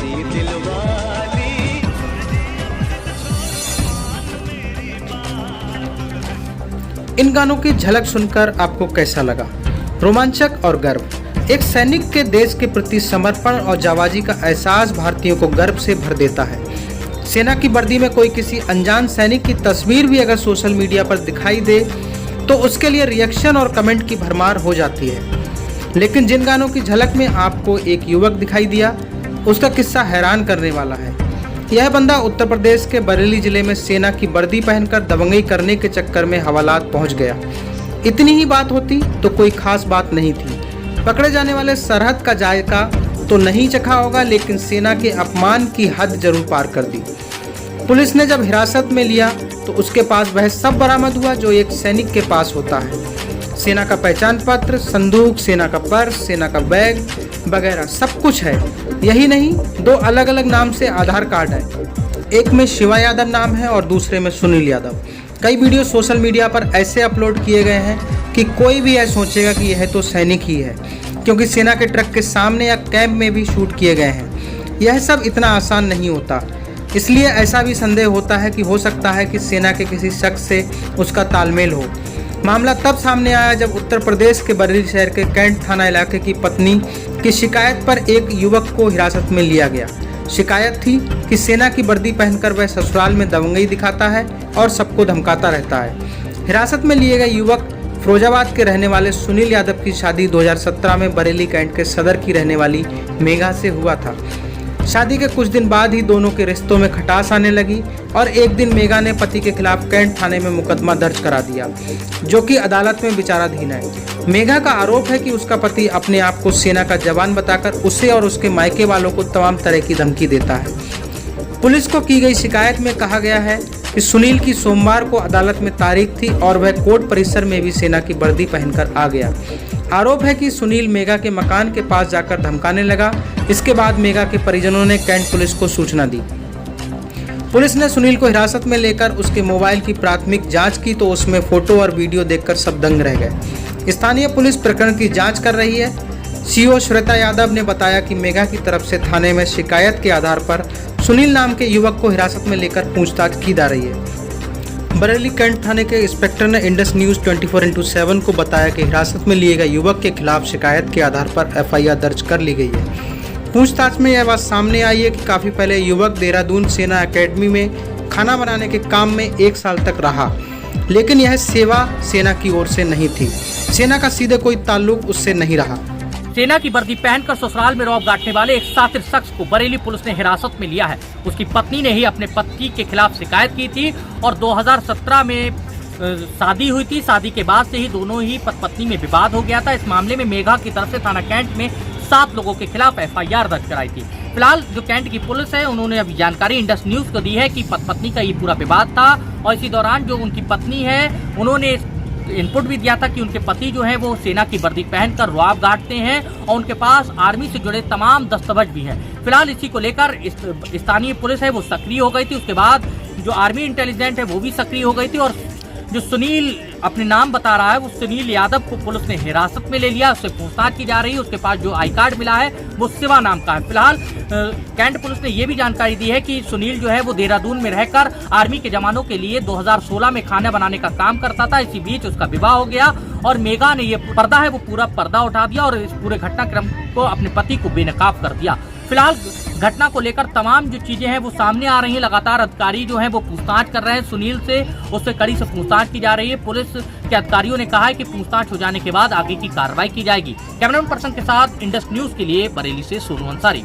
मेरी दिलवाली। इन गानों की झलक सुनकर आपको कैसा लगा? रोमांचक और गर्व। एक सैनिक के देश के प्रति समर्पण और जाबाजी का एहसास भारतीयों को गर्व से भर देता है। सेना की वर्दी में कोई किसी अनजान सैनिक की तस्वीर भी अगर सोशल मीडिया पर दिखाई दे तो उसके लिए रिएक्शन और कमेंट की भरमार हो जाती है। लेकिन जिन गानों की झलक में आपको एक युवक दिखाई दिया, उसका किस्सा हैरान करने वाला है। यह बंदा उत्तर प्रदेश के बरेली जिले में सेना की वर्दी पहनकर दबंगई करने के चक्कर में हवालात पहुंच गया। इतनी ही बात होती तो कोई खास बात नहीं थी। पकड़े जाने वाले सरहद का जायका तो नहीं चखा होगा, लेकिन सेना के अपमान की हद जरूर पार कर दी। पुलिस ने जब हिरासत में लिया तो उसके पास वह सब बरामद हुआ जो एक सैनिक के पास होता है। सेना का पहचान पत्र, संदूक, सेना का पर्स, सेना का बैग वगैरह सब कुछ है। यही नहीं, 2 अलग अलग नाम से आधार कार्ड है। एक में शिवा यादव नाम है और दूसरे में सुनील यादव। कई वीडियो सोशल मीडिया पर ऐसे अपलोड किए गए हैं कि कोई भी यह सोचेगा कि यह तो सैनिक ही है, क्योंकि सेना के ट्रक के सामने या कैंप में भी शूट किए गए हैं। यह सब इतना आसान नहीं होता, इसलिए ऐसा भी संदेह होता है कि हो सकता है कि सेना के किसी शख्स से उसका तालमेल हो। मामला तब सामने आया जब उत्तर प्रदेश के बरेली शहर के कैंट थाना इलाके की पत्नी की शिकायत पर एक युवक को हिरासत में लिया गया। शिकायत थी कि सेना की वर्दी पहनकर वह ससुराल में दबंगई दिखाता है और सबको धमकाता रहता है। हिरासत में लिए गए युवक फिरोजाबाद के रहने वाले सुनील यादव की शादी 2017 में बरेली कैंट के सदर की रहने वाली मेघा से हुआ था। शादी के कुछ दिन बाद ही दोनों के रिश्तों में खटास आने लगी और एक दिन मेघा ने पति के खिलाफ कैंट थाने में मुकदमा दर्ज करा दिया, जो कि अदालत में विचाराधीन है। मेघा का आरोप है कि उसका पति अपने आप को सेना का जवान बताकर उसे और उसके मायके वालों को तमाम तरह की धमकी देता है। पुलिस को की गई शिकायत में कहा गया है कि सुनील की सोमवार को अदालत में तारीख थी और वह कोर्ट परिसर में भी सेना की वर्दी पहनकर आ गया। आरोप है कि सुनील मेघा के मकान के पास जाकर धमकाने लगा। इसके बाद मेघा के परिजनों ने कैंट पुलिस को सूचना दी। पुलिस ने सुनील को हिरासत में लेकर उसके मोबाइल की प्राथमिक जांच की तो उसमें फोटो और वीडियो देखकर सब दंग रह गए। स्थानीय पुलिस प्रकरण की जांच कर रही है। सीओ श्वेता यादव ने बताया कि मेघा की तरफ से थाने में शिकायत के आधार पर सुनील नाम के युवक को हिरासत में लेकर पूछताछ की जा रही है। बरेली कैंट थाने के इंस्पेक्टर ने इंडस न्यूज़ 24x7 को बताया कि हिरासत में लिए गए युवक के खिलाफ शिकायत के आधार पर एफआईआर दर्ज कर ली गई है। पूछताछ में यह बात सामने आई है कि काफ़ी पहले युवक देहरादून सेना एकेडमी में खाना बनाने के काम में 1 साल तक रहा, लेकिन यह सेवा सेना की ओर से नहीं थी। सेना का सीधे कोई ताल्लुक उससे नहीं रहा। सेना की वर्दी पहनकर ससुराल में रौब गांठने वाले एक शातिर शख्स को बरेली पुलिस ने हिरासत में लिया है। उसकी पत्नी ने ही अपने पति के खिलाफ शिकायत की थी और 2017 में शादी हुई थी। शादी के बाद से ही दोनों ही पत्नी में विवाद हो गया था। इस मामले में मेघा की तरफ से थाना कैंट में 7 लोगों के खिलाफ एफआईआर दर्ज कराई थी। फिलहाल जो कैंट की पुलिस है उन्होंने अभी जानकारी इंडस न्यूज को दी है कि पत्नी का ये पूरा विवाद था और इसी दौरान जो उनकी पत्नी है उन्होंने इनपुट भी दिया था कि उनके पति जो है वो सेना की वर्दी पहनकर रौब गांठते हैं और उनके पास आर्मी से जुड़े तमाम दस्तावेज भी हैं। फिलहाल इसी को लेकर स्थानीय पुलिस है वो सक्रिय हो गई थी। उसके बाद जो आर्मी इंटेलिजेंस है वो भी सक्रिय हो गई थी और जो सुनील अपने नाम बता रहा है वो सुनील यादव को पुलिस ने हिरासत में ले लिया। उससे पूछताछ की जा रही है। उसके पास जो आई कार्ड मिला है वो शिवा नाम का है। फिलहाल कैंट पुलिस ने ये भी जानकारी दी है कि सुनील जो है वो देहरादून में रहकर आर्मी के जवानों के लिए 2016 में खाना बनाने का काम करता था। इसी बीच उसका विवाह हो गया और मेघा ने ये पर्दा है वो पूरा पर्दा उठा दिया और इस पूरे घटनाक्रम को अपने पति को बेनकाब कर दिया। फिलहाल घटना को लेकर तमाम जो चीजें हैं वो सामने आ रही हैं। लगातार अधिकारी जो हैं वो पूछताछ कर रहे हैं सुनील से, उससे कड़ी से पूछताछ की जा रही है। पुलिस के अधिकारियों ने कहा है कि पूछताछ हो जाने के बाद आगे की कार्रवाई की जाएगी। कैमरामैन पर्सन के साथ इंडस न्यूज के लिए बरेली से सोनू अंसारी।